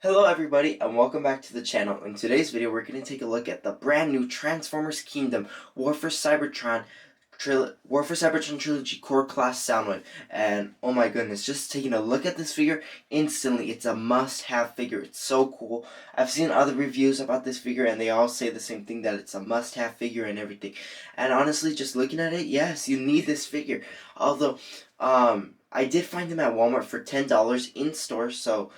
Hello everybody and welcome back to the channel. In today's video we're going to take a look at the brand new Transformers Kingdom War for Cybertron Trilogy Core Class Soundwave. And oh my goodness, just taking a look at this figure instantly, it's a must-have figure. It's so cool. I've seen other reviews about this figure and they all say the same thing, that it's a must-have figure and everything. And honestly, just looking at it, yes, you need this figure. Although I did find them at Walmart for $10 in store, so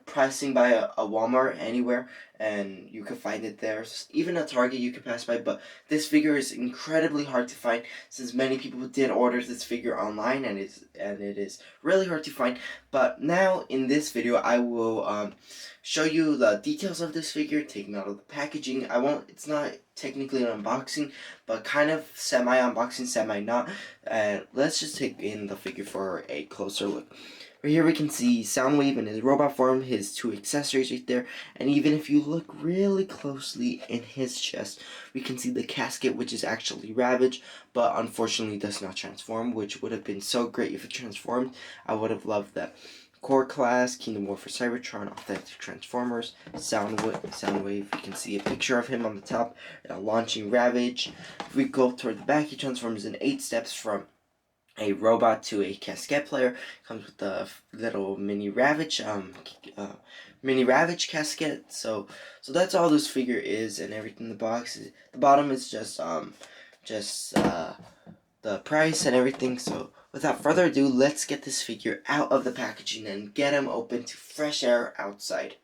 pressing by a Walmart anywhere and you can find it there. Even a Target you can pass by, but this figure is incredibly hard to find since many people did order this figure online, and it is really hard to find. But now in this video I will show you the details of this figure, taking out of the packaging. It's not technically an unboxing, but kind of semi-unboxing, semi-not. And let's just take in the figure for a closer look. Right here we can see Soundwave in his robot form, his two accessories right there, and even if you look really closely in his chest, we can see the casket, which is actually Ravage, but unfortunately does not transform, which would have been so great if it transformed. I would have loved that. Core Class, Kingdom War for Cybertron, Authentic Transformers, Soundwave, you can see a picture of him on the top, launching Ravage. If we go toward the back, he transforms in 8 steps from a robot to a casket player. Comes with the little mini Ravage casket. So that's all this figure is and everything in the box. The bottom is just the price and everything. So without further ado, let's get this figure out of the packaging and get him open to fresh air outside.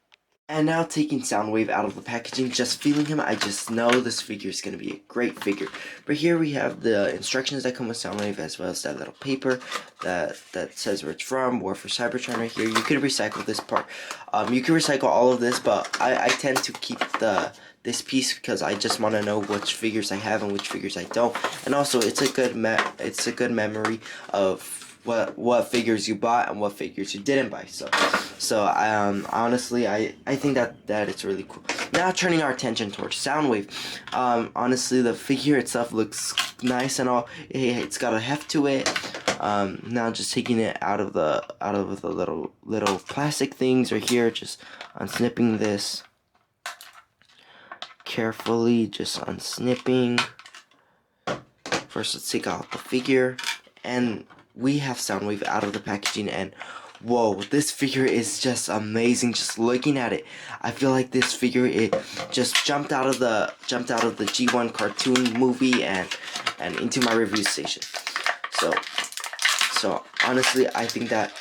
And now taking Soundwave out of the packaging, just feeling him, I just know this figure is going to be a great figure. But here we have the instructions that come with Soundwave, as well as that little paper that says where it's from, War for Cybertron right here. You can recycle this part. You can recycle all of this, but I tend to keep this piece because I just want to know which figures I have and which figures I don't. And also, it's a good memory of what figures you bought and what figures you didn't buy. So honestly, I think that it's really cool. Now turning our attention towards Soundwave. Honestly, the figure itself looks nice and all. It's got a heft to it. Now just taking it out of the little plastic things right here, just unsnipping this carefully, just unsnipping. First, let's take out the figure, and we have Soundwave out of the packaging, and whoa, this figure is just amazing. Just looking at it, I feel like this figure, it just jumped out of the G1 cartoon movie and into my review station. So honestly, I think that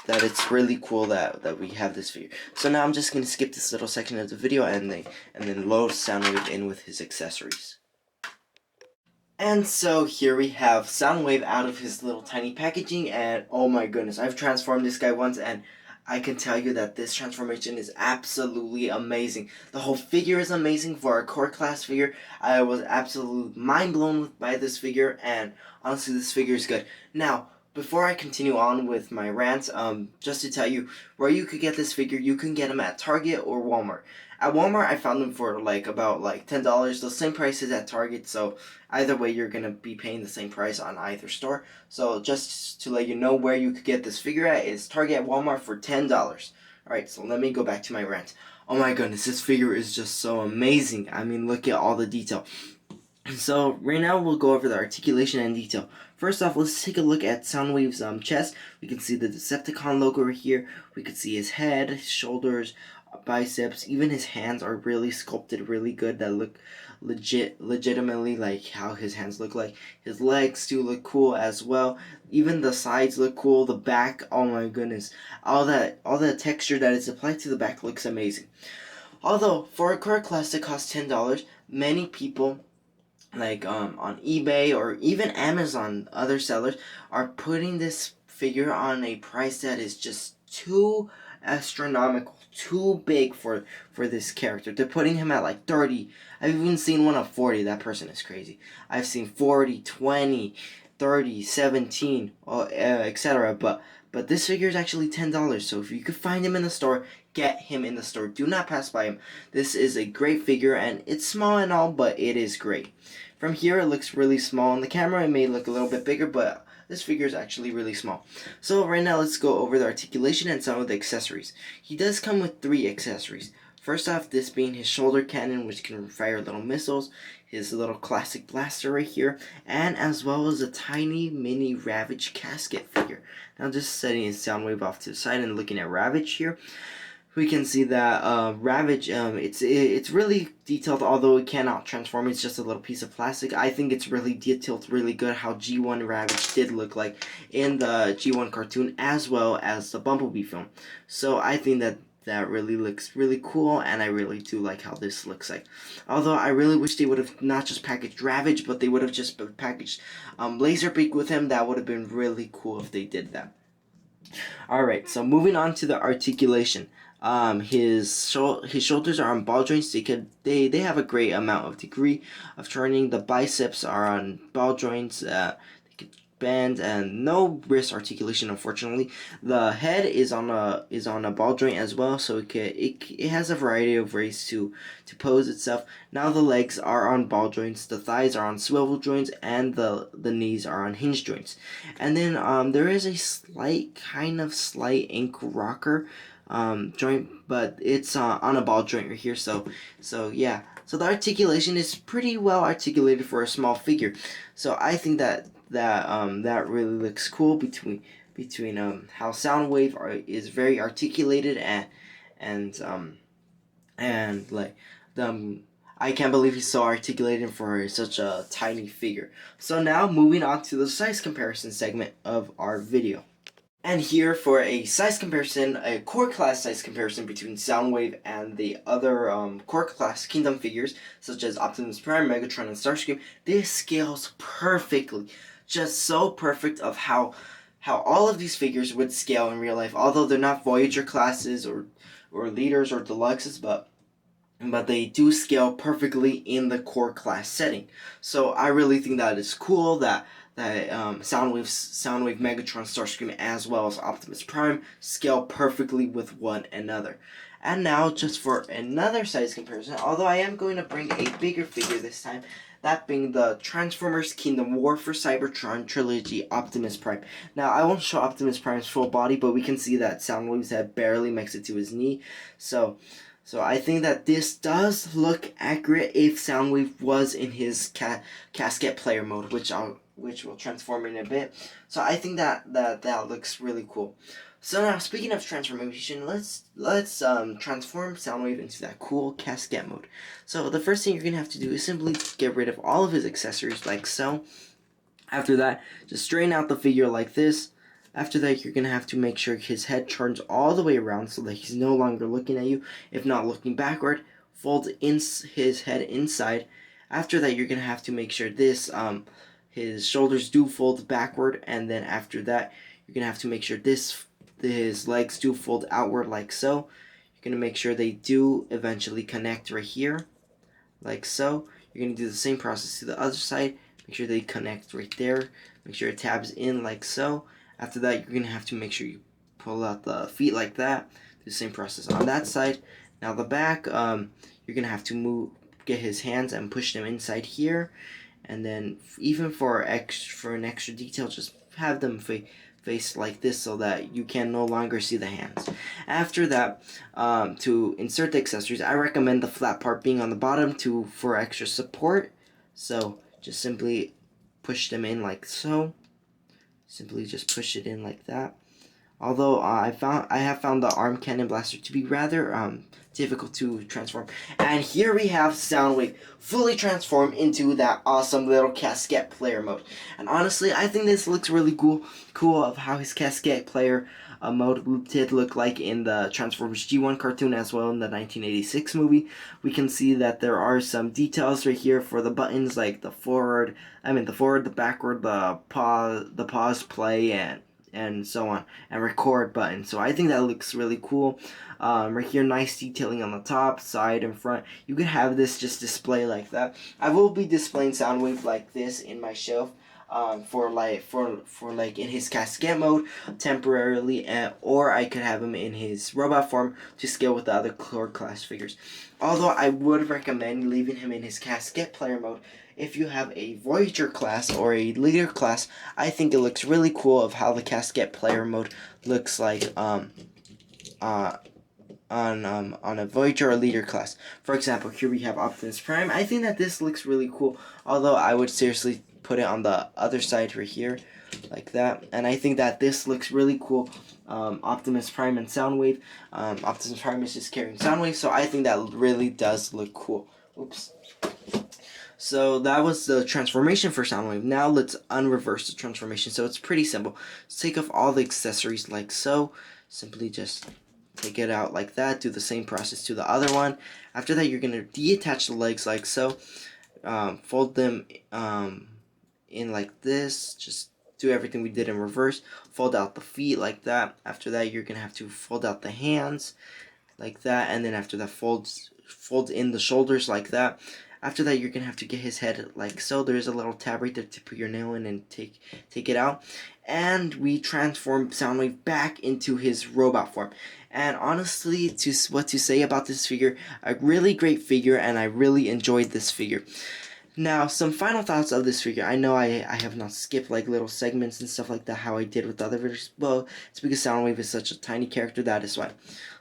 it's really cool that we have this figure. So now I'm just gonna skip this little section of the video and then load Soundwave in with his accessories. And so here we have Soundwave out of his little tiny packaging, and oh my goodness, I've transformed this guy once and I can tell you that this transformation is absolutely amazing. The whole figure is amazing for a core class figure. I was absolutely mind blown by this figure, and honestly this figure is good. Now, before I continue on with my rant, just to tell you where you could get this figure, you can get them at Target or Walmart. At Walmart, I found them for about $10, the same price as at Target, so either way, you're going to be paying the same price on either store. So just to let you know where you could get this figure at is Target at Walmart for $10. Alright, so let me go back to my rant. Oh my goodness, this figure is just so amazing. I mean, look at all the detail. So right now we'll go over the articulation and detail. First off, let's take a look at Soundwave's chest. We can see the Decepticon logo right here. We can see his head, his shoulders, biceps, even his hands are really sculpted really good, that look legitimately like how his hands look like. His legs too look cool as well. Even the sides look cool. The back, oh my goodness, all the texture that is applied to the back looks amazing. Although for a core class it costs $10, many people on eBay or even Amazon, other sellers are putting this figure on a price that is just too astronomical, too big for this character. They're putting him at like 30. I've even seen one of 40. That person is crazy. I've seen 40, 20, 30, 17, etc. But this figure is actually $10. So if you could find him in the store, get him in the store. Do not pass by him. This is a great figure, and it's small and all, but it is great. From here, it looks really small. On the camera, it may look a little bit bigger, but this figure is actually really small. So right now let's go over the articulation and some of the accessories. He does come with 3 accessories. First off, this being his shoulder cannon, which can fire little missiles, his little classic blaster right here, and as well as a tiny mini Ravage casket figure. Now just setting his Soundwave off to the side and looking at Ravage here, we can see that Ravage, it's really detailed, although it cannot transform. It's just a little piece of plastic. I think it's really detailed, really good how G1 Ravage did look like in the G1 cartoon as well as the Bumblebee film. So I think that really looks really cool, and I really do like how this looks like. Although I really wish they would have not just packaged Ravage, but they would have just packaged Laserbeak with him. That would have been really cool if they did that. Alright, so moving on to the articulation. His shoulders are on ball joints. They have a great amount of degree of turning. The biceps are on ball joints. They could bend, and no wrist articulation, unfortunately. The head is on a ball joint as well, so it has a variety of ways to pose itself. Now the legs are on ball joints, the thighs are on swivel joints, and the knees are on hinge joints. And then there is a slight ankle rocker joint, but it's on a ball joint right here. So yeah. So the articulation is pretty well articulated for a small figure. So I think that really looks cool between how Soundwave is very articulated and like I can't believe he's so articulated for such a tiny figure. So now moving on to the size comparison segment of our video. And here for a size comparison, a core class size comparison between Soundwave and the other core class Kingdom figures, such as Optimus Prime, Megatron, and Starscream. This scales perfectly. Just so perfect of how all of these figures would scale in real life. Although they're not Voyager classes or leaders or deluxes, but they do scale perfectly in the core class setting. So I really think that is cool that Soundwave, Megatron, Starscream, as well as Optimus Prime scale perfectly with one another. And now, just for another size comparison, although I am going to bring a bigger figure this time, that being the Transformers Kingdom War for Cybertron Trilogy Optimus Prime. Now, I won't show Optimus Prime's full body, but we can see that Soundwave's head barely makes it to his knee. So I think that this does look accurate if Soundwave was in his casket player mode, which will transform in a bit. So I think that looks really cool. So now, speaking of transformation, let's transform Soundwave into that cool casket mode. So the first thing you're gonna have to do is simply get rid of all of his accessories like so. After that, just straighten out the figure like this. After that, you're gonna have to make sure his head turns all the way around so that he's no longer looking at you, if not looking backward. Fold his head inside. After that, you're gonna have to make sure this his shoulders do fold backward, and then after that, you're gonna have to make sure his legs do fold outward like so. You're gonna make sure they do eventually connect right here, like so. You're gonna do the same process to the other side. Make sure they connect right there. Make sure it tabs in like so. After that, you're gonna have to make sure you pull out the feet like that. Do the same process on that side. Now the back, you're gonna have to get his hands and push them inside here. And then even for an extra detail, just have them face like this so that you can no longer see the hands. After that, to insert the accessories, I recommend the flat part being on the bottom for extra support. So just simply push them in like so. Simply just push it in like that. Although I have found the arm cannon blaster to be rather difficult to transform. And here we have Soundwave fully transformed into that awesome little casket player mode. And honestly, I think this looks really cool of how his casket player mode did look like in the Transformers G1 cartoon as well in the 1986 movie. We can see that there are some details right here for the buttons, like the forward, the backward, the pause, play, and so on, and record button. So I think that looks really cool. Right here, nice detailing on the top, side, and front. You could have this just display like that. I will be displaying Soundwave like this in my shelf for in his casket mode temporarily, or I could have him in his robot form to scale with the other core class figures. Although I would recommend leaving him in his casket player mode if you have a Voyager class or a Leader class, I think it looks really cool of how the Casket player mode looks like on a Voyager or Leader class. For example, here we have Optimus Prime. I think that this looks really cool, although I would seriously put it on the other side right here, like that. And I think that this looks really cool. Optimus Prime and Soundwave. Optimus Prime is just carrying Soundwave, so I think that really does look cool. Oops. So that was the transformation for Soundwave. Now let's unreverse the transformation. So it's pretty simple. Let's take off all the accessories like so. Simply just take it out like that. Do the same process to the other one. After that, you're going to detach the legs like so. Fold them in like this. Just do everything we did in reverse. Fold out the feet like that. After that, you're going to have to fold out the hands like that. And then after that, fold in the shoulders like that. After that, you're going to have to get his head like so. There's a little tab right there to put your nail in and take it out. And we transform Soundwave back into his robot form. And honestly, what to say about this figure, a really great figure, and I really enjoyed this figure. Now, some final thoughts of this figure. I know I have not skipped like little segments and stuff like that, how I did with the other videos. Well, it's because Soundwave is such a tiny character, that is why.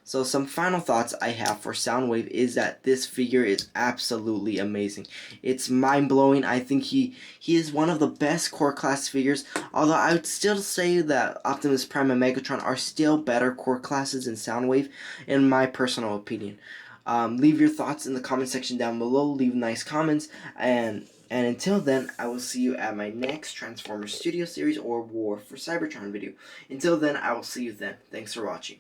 So some final thoughts I have for Soundwave is that this figure is absolutely amazing. It's mind-blowing. I think he is one of the best core class figures, although I would still say that Optimus Prime and Megatron are still better core classes than Soundwave, in my personal opinion. Leave your thoughts in the comment section down below. Leave nice comments, and until then, I will see you at my next Transformers Studio Series or War for Cybertron video. Until then, I will see you then. Thanks for watching.